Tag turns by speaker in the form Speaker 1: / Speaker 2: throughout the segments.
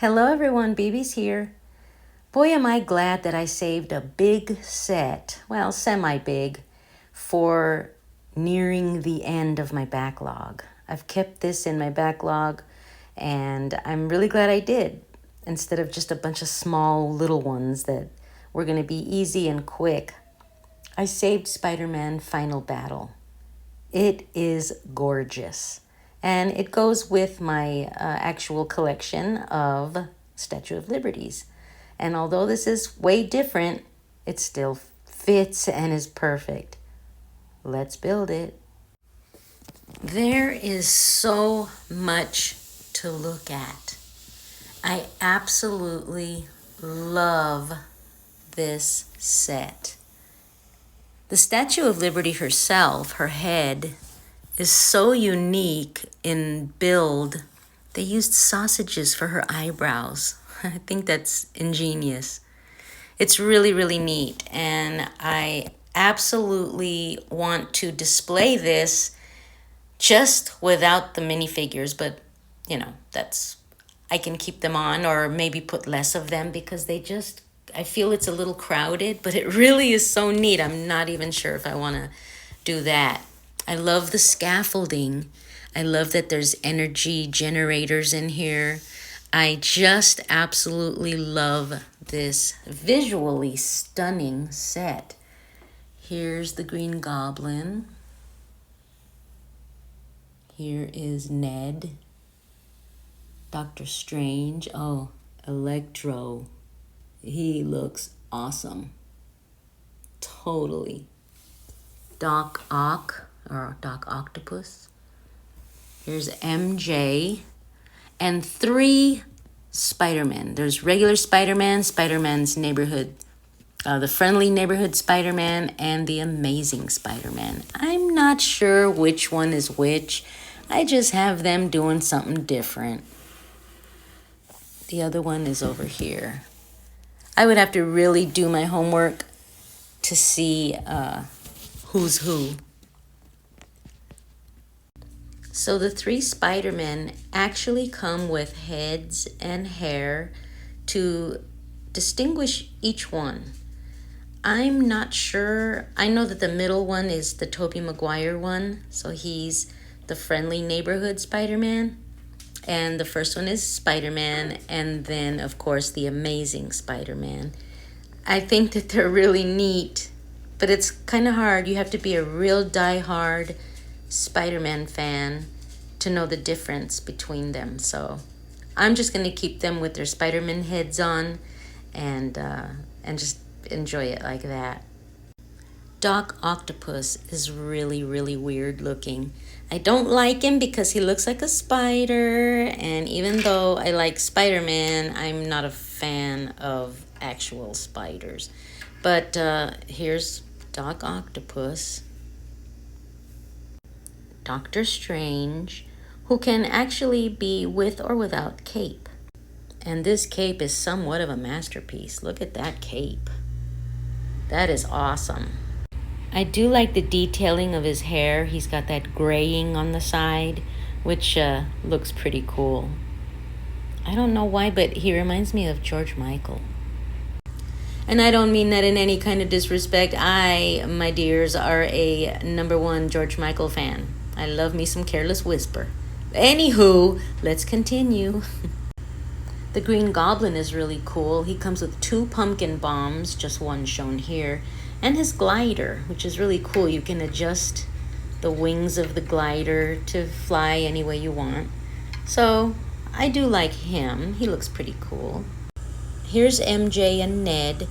Speaker 1: Hello everyone, BB's here. Boy, am I glad that I saved a big set, well, semi-big, for nearing the end of my backlog. I've kept this in my backlog and I'm really glad I did, instead of just a bunch of small little ones that were going to be easy and quick. I saved Spider-Man Final Battle. It is gorgeous. And it goes with my actual collection of Statue of Liberties. And although this is way different, it still fits and is perfect. Let's build it. There is so much to look at. I absolutely love this set. The Statue of Liberty herself, her head, is so unique in build. They used sausages for her eyebrows. I think that's ingenious. It's really, really neat. And I absolutely want to display this just without the minifigures. But, you know, I can keep them on or maybe put less of them because I feel it's a little crowded. But it really is so neat. I'm not even sure if I want to do that. I love the scaffolding. I love that there's energy generators in here. I just absolutely love this visually stunning set. Here's the Green Goblin. Here is Ned. Doctor Strange. Oh, Electro. He looks awesome. Totally. Doc Ock. Or Doc Octopus. Here's MJ. And 3 Spider-Man. There's regular Spider-Man, Spider-Man's neighborhood, the friendly neighborhood Spider-Man, and the amazing Spider-Man. I'm not sure which one is which. I just have them doing something different. The other one is over here. I would have to really do my homework to see who's who. So the 3 Spider-Men actually come with heads and hair to distinguish each one. I'm not sure. I know that the middle one is the Tobey Maguire one. So he's the friendly neighborhood Spider-Man. And the first one is Spider-Man. And then, of course, the amazing Spider-Man. I think that they're really neat. But it's kind of hard. You have to be a real die-hard Spider-Man fan to know the difference between them. So I'm just going to keep them with their Spider-Man heads on and just enjoy it like that. Doc Octopus is really, really weird looking. I don't like him because he looks like a spider, and even though I like Spider-Man, I'm not a fan of actual spiders. But here's Doc Octopus. Doctor Strange, who can actually be with or without cape. And this cape is somewhat of a masterpiece. Look at that cape. That is awesome. I do like the detailing of his hair. He's got that graying on the side, which looks pretty cool. I don't know why, but he reminds me of George Michael. And I don't mean that in any kind of disrespect. I, my dears, are a #1 George Michael fan. I love me some Careless Whisper. Anywho, let's continue. The Green Goblin is really cool. He comes with 2 pumpkin bombs, just one shown here, and his glider, which is really cool. You can adjust the wings of the glider to fly any way you want. So I do like him. He looks pretty cool. Here's MJ and Ned.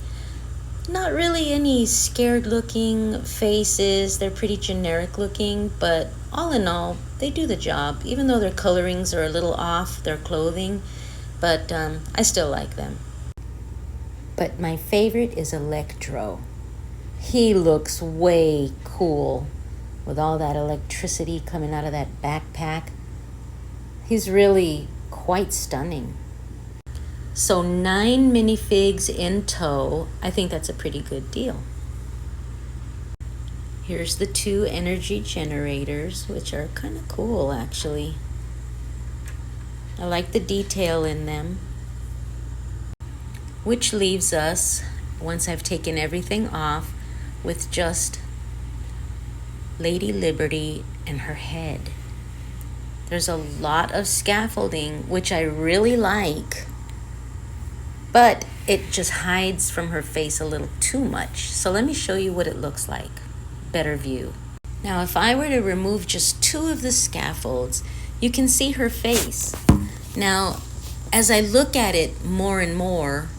Speaker 1: Not really any scared looking faces. They're pretty generic looking, but all in all, they do the job, even though their colorings are a little off, their clothing, but I still like them. But my favorite is Electro. He looks way cool with all that electricity coming out of that backpack. He's really quite stunning. So 9 minifigs in tow. I think that's a pretty good deal. Here's the 2 energy generators, which are kind of cool actually. I like the detail in them. which leaves us, once I've taken everything off, with just Lady Liberty and her head. There's a lot of scaffolding, which I really like, but it just hides from her face a little too much. So let me show you what it looks like. Better view. Now, if I were to remove just 2 of the scaffolds, you can see her face. Now, as I look at it more and more,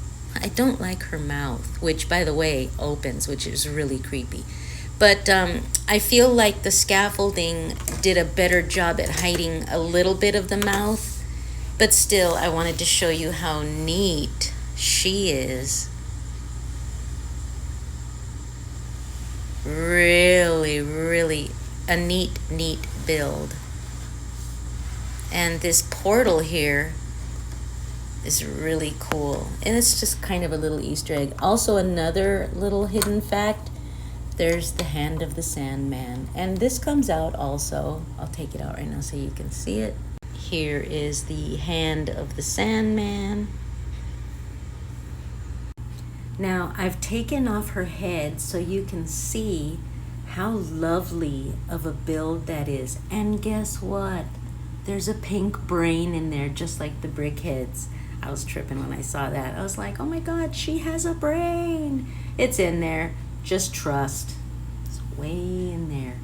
Speaker 1: I don't like her mouth, which, by the way, opens, which is really creepy. But I feel like the scaffolding did a better job at hiding a little bit of the mouth. But still, I wanted to show you how neat she is. Really, really a neat build. And this portal here is really cool. And it's just kind of a little Easter egg. Also, another little hidden fact, there's the hand of the Sandman. And this comes out also. I'll take it out right now so you can see it. Here is the hand of the Sandman. Now, I've taken off her head so you can see how lovely of a build that is. And guess what? There's a pink brain in there, just like the BrickHeadz. I was tripping when I saw that. I was like, oh my God, she has a brain. It's in there. Just trust. It's way in there.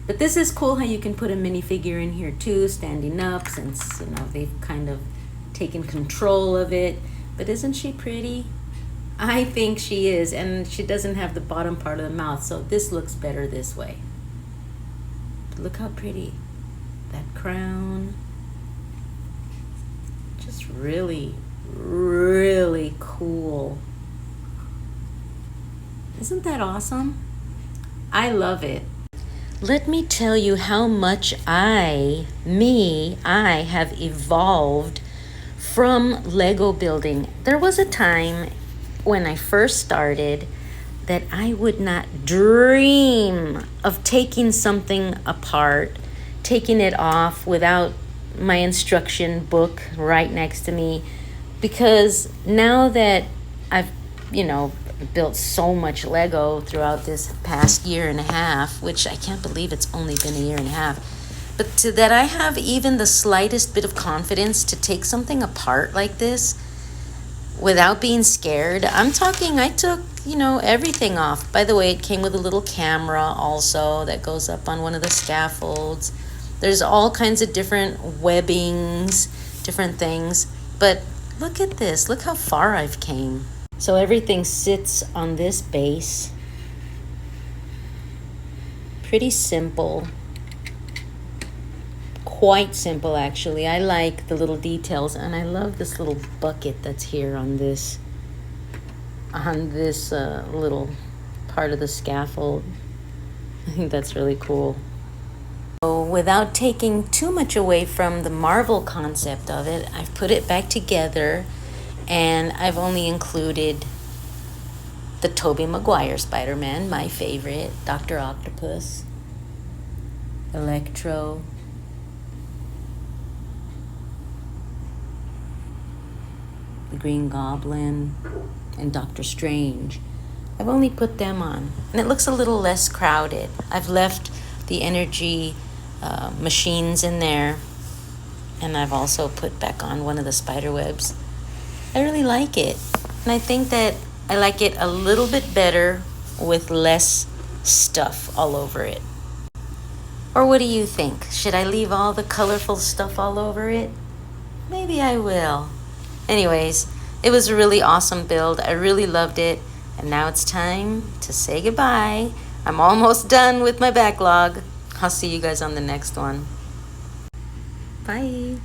Speaker 1: But this is cool how you can put a minifigure in here too, standing up, since, you know, they've kind of taken control of it. But isn't she pretty? I think she is, and she doesn't have the bottom part of the mouth, so this looks better this way. But look how pretty. That crown. Just really, really cool. Isn't that awesome? I love it. Let me tell you how much I have evolved from Lego building. There was a time when I first started that I would not dream of taking something apart, taking it off without my instruction book right next to me, because now that I've, you know, built so much Lego throughout this past year and a half, which I can't believe it's only been a year and a half, but that I have even the slightest bit of confidence to take something apart like this without being scared. I'm talking, I took, you know, everything off. By the way, it came with a little camera also that goes up on one of the scaffolds. There's all kinds of different webbings, different things. But look at this. Look how far I've came. So everything sits on this base. Pretty simple. Quite simple, actually. I like the little details, and I love this little bucket that's here on this little part of the scaffold. I think that's really cool. So without taking too much away from the Marvel concept of it, I've put it back together, and I've only included the Tobey Maguire Spider-Man, my favorite, Dr. Octopus, Electro, the Green Goblin, and Doctor Strange. I've only put them on, and it looks a little less crowded. I've left the energy machines in there, and I've also put back on one of the spider webs. I really like it, and I think that I like it a little bit better with less stuff all over it. Or what do you think? Should I leave all the colorful stuff all over it? Maybe I will. Anyways, it was a really awesome build. I really loved it. And now it's time to say goodbye. I'm almost done with my backlog. I'll see you guys on the next one. Bye.